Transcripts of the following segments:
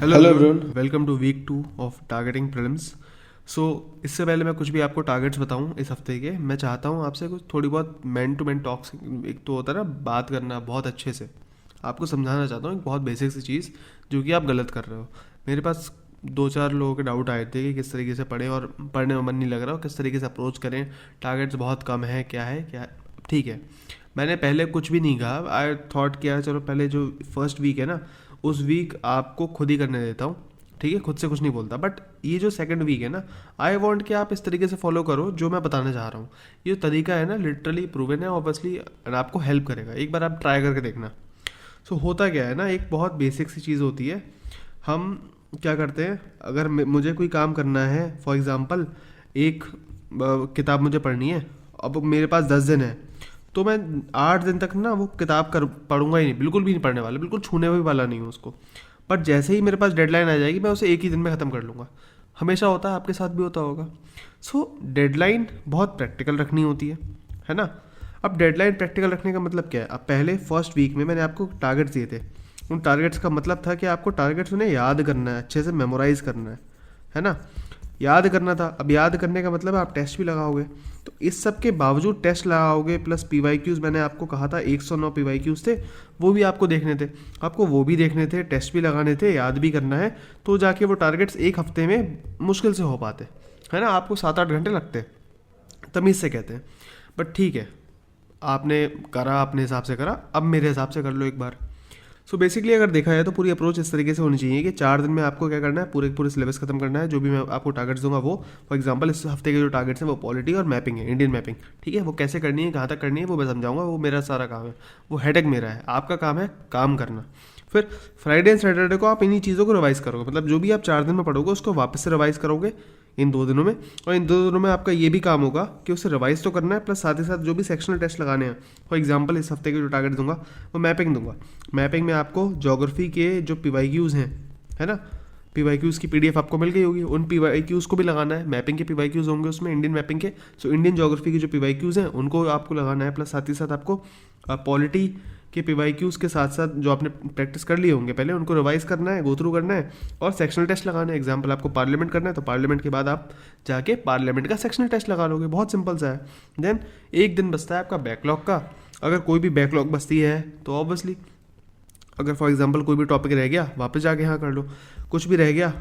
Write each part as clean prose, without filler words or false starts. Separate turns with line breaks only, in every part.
Hello
hello
everyone,
everyone.
Welcome to week 2 of targeting prelims. So इससे पहले मैं कुछ भी आपको टारगेट्स बताऊं इस हफ्ते के, मैं चाहता हूं आपसे कुछ थोड़ी बहुत मैन टू मैन टॉक्स। एक तो होता है ना बात करना बहुत अच्छे से, आपको समझाना चाहता हूँ एक बहुत बेसिक सी चीज़ जो कि आप गलत कर रहे हो। मेरे पास दो चार लोगों के डाउट आए थे कि किस तरीके से पढ़ें और पढ़ने में मन नहीं लग रहा हो, किस तरीके से अप्रोच करें, टारगेट्स बहुत कम है क्या है। ठीक है, मैंने पहले कुछ भी नहीं कहा। आई थॉट किया चलो पहले जो फर्स्ट वीक है ना, उस वीक आपको खुद ही करने देता हूँ। ठीक है, खुद से कुछ नहीं बोलता। बट ये जो सेकंड वीक है ना, आई वांट कि आप इस तरीके से फॉलो करो जो मैं बताना चाह रहा हूँ। ये जो तरीका है ना, लिटरली प्रूवन है ऑब्वियसली, आपको हेल्प करेगा। एक बार आप ट्राई करके देखना। सो होता क्या है ना, एक बहुत बेसिक सी चीज़ होती है। हम क्या करते हैं, अगर मुझे कोई काम करना है, फॉर एग्ज़ाम्पल एक किताब मुझे पढ़नी है, अब मेरे पास 10 दिन है, तो मैं 8 दिन तक ना वो किताब कर पढ़ूंगा ही नहीं, बिल्कुल भी नहीं पढ़ने वाला, बिल्कुल छूने भी वाला नहीं हूँ उसको। पर जैसे ही मेरे पास डेडलाइन आ जाएगी, मैं उसे एक ही दिन में ख़त्म कर लूँगा। हमेशा होता है, आपके साथ भी होता होगा। सो डेडलाइन बहुत प्रैक्टिकल रखनी होती है ना। अब डेडलाइन प्रैक्टिकल रखने का मतलब क्या है? अब पहले फर्स्ट वीक में मैंने आपको टारगेट्स दिए थे। उन टारगेट्स का मतलब था कि आपको टारगेट्स उन्हें याद करना है, अच्छे से मेमोराइज करना है ना। याद करना था। अब याद करने का मतलब है आप टेस्ट भी लगाओगे। तो इस सब के बावजूद टेस्ट लगाओगे, प्लस पीवाईक्यूज़ मैंने आपको कहा था 109 पीवाईक्यूज़ थे, वो भी आपको देखने थे। आपको वो भी देखने थे, टेस्ट भी लगाने थे, याद भी करना है। तो जाके वो टारगेट्स एक हफ्ते में मुश्किल से हो पाते, है ना। आपको 7-8 घंटे लगते हैं, तमीज़ से कहते हैं। बट ठीक है, आपने करा, अपने हिसाब से करा, अब मेरे हिसाब से कर लो एक बार। सो बेसिकली अगर देखा जाए तो पूरी अप्रोच इस तरीके से होनी चाहिए कि 4 दिन में आपको क्या करना है, पूरे पूरे सिलेबस खत्म करना है। जो भी मैं आपको टारगेट्स दूंगा वो, फॉर एग्जांपल इस हफ्ते के जो टारगेट्स हैं वो पॉलिटी और मैपिंग है, इंडियन मैपिंग। ठीक है, वो कैसे करनी है, कहाँ तक करनी है, वो मैं समझाऊंगा। वो मेरा सारा काम है, वो हेडेक मेरा है। आपका काम है काम करना। फिर फ्राइडे एंड सैटरडे को आप इन्हीं चीज़ों को रिवाइज करोगे, मतलब जो भी आप 4 दिन में पढ़ोगे उसको वापस से रिवाइज करोगे इन 2 दिनों में। और इन 2 दिनों में आपका ये भी काम होगा कि उसे रिवाइज तो करना है, प्लस साथ ही साथ जो भी सेक्शनल टेस्ट लगाने हैं। फॉर एग्जांपल इस हफ्ते के जो टारगेट दूंगा वो मैपिंग दूंगा। मैपिंग में आपको ज्योग्राफी के जो पीवाईक्यूज़ हैं, है ना, पीवाईक्यूज़ की पीडीएफ आपको मिल गई होगी, उन पीवाईक्यूज़ को भी लगाना है। मैपिंग के पीवाईक्यूज़ होंगे उसमें, इंडियन मैपिंग के। सो इंडियन ज्योग्राफी की जो पीवाईक्यूज़ हैं उनको आपको लगाना है, प्लस साथ ही साथ आपको पॉलिटी के पीवाईक्यूज़ के साथ साथ जो आपने प्रैक्टिस कर लिए होंगे पहले, उनको रिवाइज करना है, गो थ्रू करना है। और सेक्शनल टेस्ट लगाना है। एग्जाम्पल आपको पार्लियामेंट करना है, तो पार्लियामेंट के बाद आप जाके पार्लियामेंट का सेक्शनल टेस्ट लगा लोगे। बहुत सिंपल सा है। देन एक दिन बचता है आपका बैकलॉग का। अगर कोई भी बैकलॉग बचती है तो ऑब्वियसली, अगर फॉर एग्जांपल कोई भी टॉपिक रह गया, वापस जाके यहाँ कर लो। कुछ भी रह गया,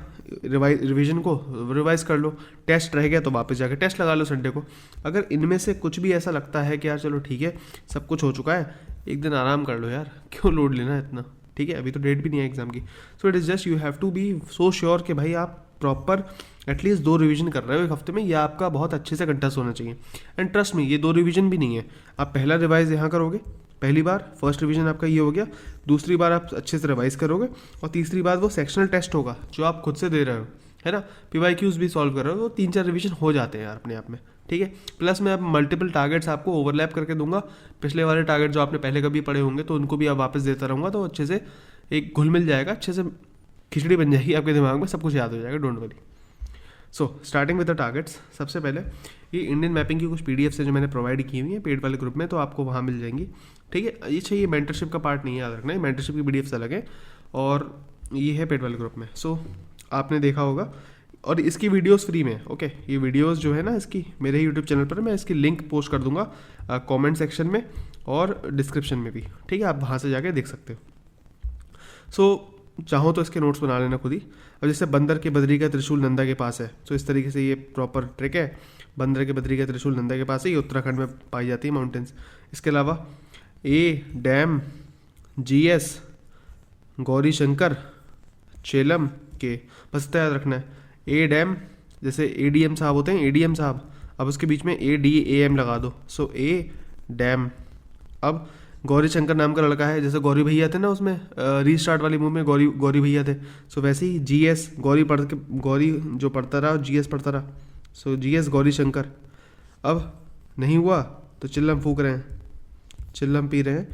रिवीजन को रिवाइज कर लो। टेस्ट रह गया तो वापस जाके टेस्ट लगा लो संडे को। अगर इनमें से कुछ भी ऐसा लगता है कि यार चलो ठीक है, सब कुछ हो चुका है, एक दिन आराम कर लो यार, क्यों लोड लेना है इतना। ठीक है, अभी तो डेट भी नहीं है एग्जाम की। So it is just you have to be so sure कि भाई आप प्रॉपर एटलीस्ट 2 रिवीजन कर रहे हो एक हफ्ते में। ये आपका बहुत अच्छे से कंटस्ट होना चाहिए। एंड ट्रस्ट में, ये 2 रिवीजन भी नहीं है। आप पहला रिवाइज यहाँ करोगे, पहली बार फर्स्ट रिवीजन आपका ये हो गया। दूसरी बार आप अच्छे से रिवाइज करोगे, और तीसरी बार वो सेक्शनल टेस्ट होगा जो आप खुद से दे रहे हो, है ना। पीवाईक्यूज़ भी सॉल्व कर रहे हो, तो 3-4 रिवीजन हो जाते हैं यार अपने आप में। ठीक है, प्लस मैं अब मल्टीपल टारगेट्स आपको ओवरलैप करके दूंगा। पिछले वाले टारगेट जो आपने पहले कभी पढ़े होंगे तो उनको भी अब वापस देता रहूँगा, तो अच्छे से एक घुल मिल जाएगा, अच्छे से खिचड़ी बन जाएगी आपके दिमाग में, सब कुछ याद हो जाएगा, don't worry. So starting with the targets, सबसे पहले ये इंडियन मैपिंग की कुछ पीडीएफ है जो मैंने प्रोवाइड की हुई है पेड वाले ग्रुप में, तो आपको वहाँ मिल जाएंगी। ठीक है, ये चाहिए मेंटरशिप का पार्ट नहीं है, याद रखना है। मेंटरशिप की पीडीएफ अलग है, और ये है पेड वाले ग्रुप में। सो आपने देखा होगा, और इसकी वीडियोस फ्री में। ओके, ये वीडियोस जो है ना इसकी, मेरे यूट्यूब चैनल पर मैं इसकी लिंक पोस्ट कर दूंगा कमेंट सेक्शन में और डिस्क्रिप्शन में भी। ठीक है, आप वहाँ से जाके देख सकते हो। सो चाहो तो इसके नोट्स बना लेना खुद ही। अब जैसे बंदर के बद्री का त्रिशूल नंदा के पास है, तो इस तरीके से ये प्रॉपर ट्रिक है। बंदर के बद्री का त्रिशूल नंदा के पास है, ये उत्तराखंड में पाई जाती है, माउंटेन्स। इसके अलावा ए डैम, जीएस, गौरी शंकर, चेलम के, बस इतना याद रखना है। ए डैम, जैसे एडीएम साहब होते हैं, एडीएम साहब, अब उसके बीच में ADAM लगा दो, सो ए डैम। अब गौरी शंकर नाम का लड़का है, जैसे गौरी भैया थे ना उसमें रीस्टार्ट वाली मूवी में गौरी गौरी भैया थे, सो वैसे ही GS, गौरी पढ़ के, गौरी जो पढ़ता रहा GS पढ़ता रहा, सो GS गौरी शंकर। अब नहीं हुआ तो चिल्लम फूक रहे हैं, चिल्लम पी रहे हैं,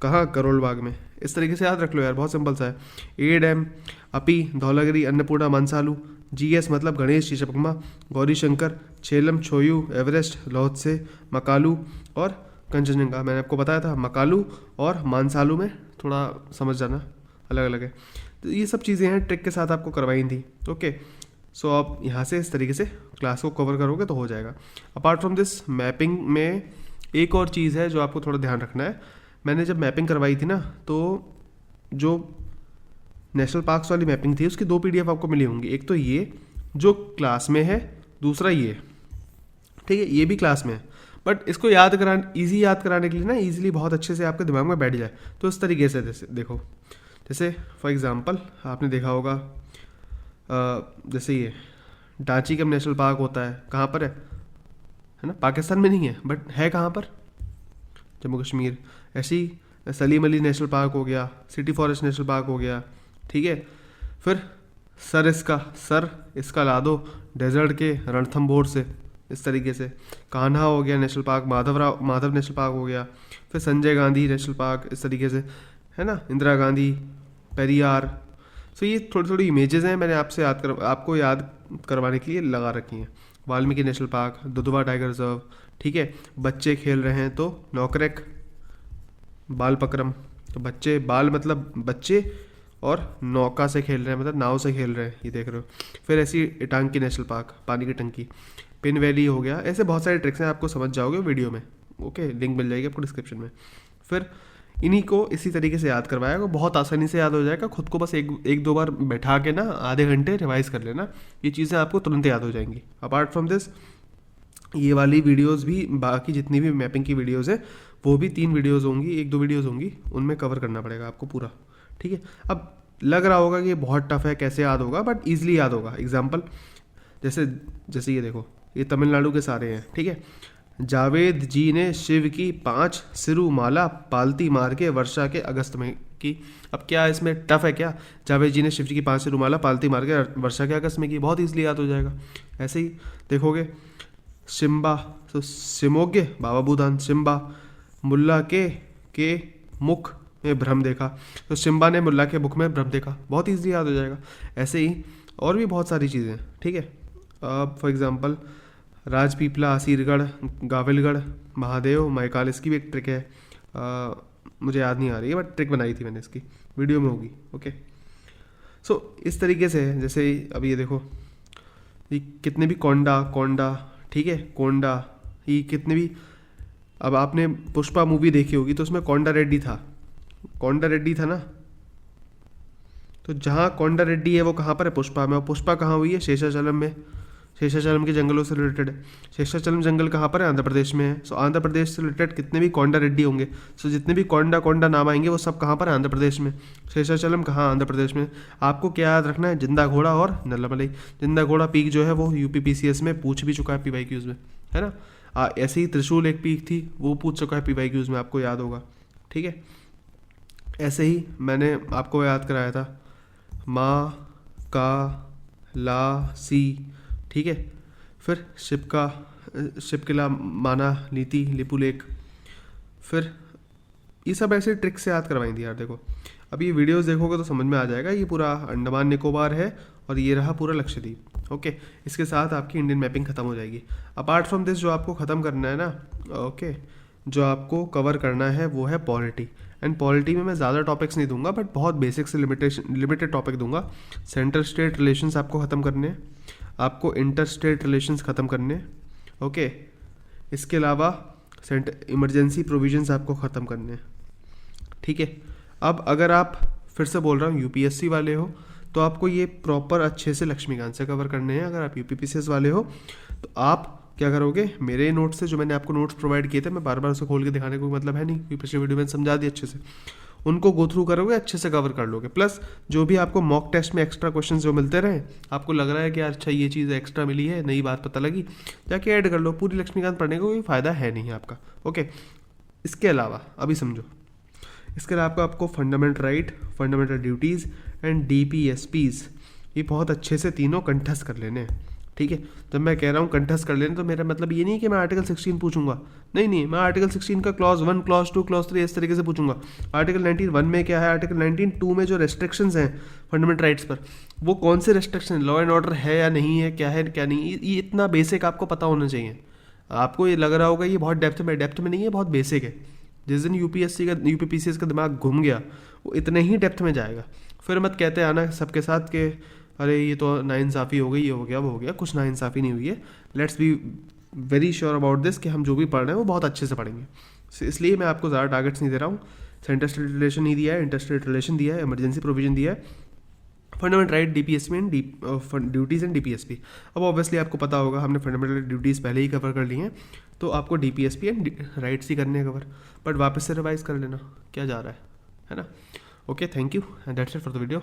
कहाँ, करोल बाग में। इस तरीके से याद रख लो यार, बहुत सिंपल सा है। ए डैम, अपी, धौलागिरी, अन्नपूर्णा, मनसालू। GS मतलब गणेश शीशपकमा, गौरी शंकर, छेलम, छोयू, एवरेस्ट, लोहत्से, मकालू और कंचनजंगा। मैंने आपको बताया था मकालू और मानसालू में थोड़ा समझ जाना, अलग अलग है। तो ये सब चीज़ें हैं ट्रिक के साथ आपको करवाई थी। ओके, सो आप यहाँ से इस तरीके से क्लास को कवर करोगे तो हो जाएगा। अपार्ट फ्रॉम दिस मैपिंग में एक और चीज़ है जो आपको थोड़ा ध्यान रखना है। मैंने जब मैपिंग करवाई थी ना, तो जो नेशनल पार्क्स वाली मैपिंग थी उसकी 2 PDF आपको मिली होंगी। एक तो ये जो क्लास में है, दूसरा ये, ठीक है, ये भी क्लास में है। बट इसको ईजी याद कराने के लिए ना, ईजिली बहुत अच्छे से आपके दिमाग में बैठ जाए, तो इस तरीके से जैसे देखो, जैसे फॉर एग्जांपल आपने देखा होगा जैसे ये डांची नेशनल पार्क होता है, कहाँ पर है ना, पाकिस्तान में नहीं है बट है कहाँ पर, जम्मू कश्मीर। ऐसे ही सलीम अली नेशनल पार्क हो गया, सिटी फॉरेस्ट नेशनल पार्क हो गया, ठीक है। फिर सर इसका ला दो डेजर्ट के रणथंभौर से, इस तरीके से। कान्हा हो गया national park, Madhav national park हो गया। फिर संजय गांधी नेशनल पार्क, इस तरीके से, है ना, इंदिरा गांधी, पेरियार। सो ये थोड़ी थोड़ी इमेजेस हैं, मैंने आपको याद करवाने के लिए लगा रखी हैं। Valmiki national park, Dudhwa tiger reserve, ठीक है। बच्चे खेल रहे हैं तो नौकरेक, बाल पकरम, तो बच्चे, बाल मतलब बच्चे, और नौका से खेल रहे हैं मतलब नाव से खेल रहे हैं, ये देख रहे हो। फिर ऐसी इटांकी नेशनल पार्क, पानी की टंकी। पिन वैली हो गया। ऐसे बहुत सारे ट्रिक्स हैं, आपको समझ जाओगे वीडियो में। ओके, लिंक मिल जाएगी आपको डिस्क्रिप्शन में। फिर इन्हीं को इसी तरीके से याद करवाएगा, बहुत आसानी से याद हो जाएगा। खुद को बस एक दो बार बैठा के ना आधे घंटे रिवाइज कर लेना, ये चीज़ें आपको तुरंत याद हो जाएंगी। अपार्ट फ्रॉम दिस ये वाली वीडियोस भी, बाकी जितनी भी मैपिंग की वीडियोस है वो भी 3 वीडियोस होंगी, 1-2 वीडियोस होंगी, उनमें कवर करना पड़ेगा आपको पूरा, ठीक है। अब लग रहा होगा कि ये बहुत टफ है, कैसे याद होगा, बट ईजिली याद होगा। एग्जाम्पल जैसे ये देखो, ये तमिलनाडु के सारे हैं, ठीक है। जावेद जी ने शिव की 5 सिरुमाला पालती मार के वर्षा के अगस्त में की। अब क्या इसमें टफ है क्या? जावेद जी ने शिव जी की 5 सिरुमाला पालती मार के वर्षा के अगस्त में की, बहुत ईजिली याद हो जाएगा। ऐसे ही देखोगे, सिम्बा तो सिमोग्य बाबा बूदान, सिम्बा मुल्ला के मुख में भ्रम देखा, तो सिम्बा ने मुल्ला के मुख में भ्रम देखा, बहुत ईजिली याद हो जाएगा। ऐसे ही और भी बहुत सारी चीज़ें, ठीक है। अब फॉर एग्जांपल राजपीपला, असीरगढ़, गाविलगढ़, महादेव, मायकाल, इसकी भी एक ट्रिक है, मुझे याद नहीं आ रही है बट ट्रिक बनाई थी मैंने, इसकी वीडियो में होगी। ओके, सो इस तरीके से, जैसे अब ये देखो, ये कितने भी कोंडा, ठीक है, कोंडा, ये कितने भी, अब आपने पुष्पा मूवी देखी होगी तो उसमें कोंडा रेड्डी था ना, तो जहाँ कोंडा रेड्डी है वो कहाँ पर है? पुष्पा में। और पुष्पा कहाँ हुई है? शेषाचलम में, शेषाचलम के जंगलों से रिलेटेड है। शेषाचलम जंगल कहाँ पर है? आंध्र प्रदेश में है। सो आंध्र प्रदेश से रिलेटेड कितने भी कोंडा रेड्डी होंगे, सो जितने भी कोंडा नाम आएंगे वो सब कहाँ पर है? आंध्र प्रदेश में। शेषाचलम कहाँ? आंध्र प्रदेश में। आपको क्या याद रखना है? जिंदा घोड़ा और नल्लामलई। जिंदा घोड़ा पीक जो है वो UPPCS में पूछ भी चुका है PYQs में, है ना। ऐसे ही त्रिशूल एक पीक थी, वो पूछ चुका है PYQs में, आपको याद होगा, ठीक है। ऐसे ही मैंने आपको याद कराया था माँ का ला सी, ठीक है। फिर शिपकिला, माना, नीति, लिपुलेख। फिर ये सब ऐसे ट्रिक से याद करवाई थी यार। देखो, अब ये वीडियोस देखोगे तो समझ में आ जाएगा। ये पूरा अंडमान निकोबार है और ये रहा पूरा लक्षद्वीप। ओके, इसके साथ आपकी इंडियन मैपिंग खत्म हो जाएगी। अपार्ट फ्रॉम दिस जो आपको ख़त्म करना है ना, ओके, जो आपको कवर करना है वो है पॉलिटी। एंड पॉलिटी में मैं ज़्यादा टॉपिक्स नहीं दूंगा, बट बहुत बेसिक से लिमिटेड टॉपिक दूंगा। सेंटर स्टेट रिलेशंस आपको ख़त्म करने हैं, आपको इंटर स्टेट रिलेशंस ख़त्म करने हैं, ओके। इसके अलावा इमरजेंसी प्रोविजंस आपको ख़त्म करने हैं, ठीक है। अब अगर आप, फिर से बोल रहा हूँ, UPSC वाले हो तो आपको ये प्रॉपर अच्छे से लक्ष्मीकांत से कवर करने हैं। अगर आप UPPCS वाले हो तो आप क्या करोगे, मेरे नोट्स से, जो मैंने आपको नोट्स प्रोवाइड किए थे, मैं बार बार उसे खोल के दिखाने का कोई मतलब है नहीं, क्योंकि पिछले वीडियो में समझा दिया अच्छे से, उनको गो थ्रू करोगे, अच्छे से कवर कर लोगे। प्लस जो भी आपको मॉक टेस्ट में एक्स्ट्रा क्वेश्चन जो मिलते रहे, आपको लग रहा है कि यार अच्छा ये चीज़ एक्स्ट्रा मिली है, नई बात पता लगी, जाके ऐड कर लो। पूरी लक्ष्मीकांत पढ़ने का कोई फ़ायदा है नहीं आपका, ओके। इसके अलावा अभी समझो, इसके अलावा आपको fundamental right, fundamental duties and DPSPs, ये बहुत अच्छे से तीनों कंठस्थ कर लेने हैं, ठीक है। जब मैं कह रहा हूँ कंठस्थ कर लेने, तो मेरा मतलब ये नहीं कि मैं आर्टिकल 16 पूछूंगा, नहीं, मैं आर्टिकल 16 का क्लॉज 1, क्लॉज 2, क्लॉज 3 इस तरीके से पूछूंगा। आर्टिकल 19(1) में क्या है, आर्टिकल 19(2) में जो रेस्ट्रिक्शंस हैं फंडामेंटल राइट्स पर, वो कौन से रेस्ट्रिक्शन, लॉ एंड ऑर्डर है या नहीं है, क्या है क्या नहीं, ये इतना बेसिक आपको पता होना चाहिए। आपको ये लग रहा होगा ये बहुत डेप्थ में नहीं है, बहुत बेसिक है। जिस दिन UPPCS का दिमाग घूम गया, वो इतने ही डेप्थ में जाएगा। फिर मत कहते आना सबके साथ कि अरे ये तो नाइंसाफ़ी हो गई, ये हो गया, वो हो गया। कुछ नाइंसाफ़ी नहीं हुई है। Let's be very sure about this कि हम जो भी पढ़ रहे हैं वो बहुत अच्छे से पढ़ेंगे। इसलिए मैं आपको ज़्यादा टारगेट्स नहीं दे रहा हूँ। सेंटर स्टेट रिलेशन नहीं दिया है, इंटर स्टेट रिलेशन दिया है, इमरजेंसी प्रोविजन दिया है, fundamental right DPSP and duties and DPSP. अब ऑब्वियसली आपको पता होगा हमने फंडामेंटल ड्यूटीज़ पहले ही कवर कर ली हैं, तो आपको डीपीएसपी एंड राइट्स ही करने हैं कवर। बट वापस से रिवाइज कर लेना क्या जा रहा है ना। Okay, thank you and that's it for the video.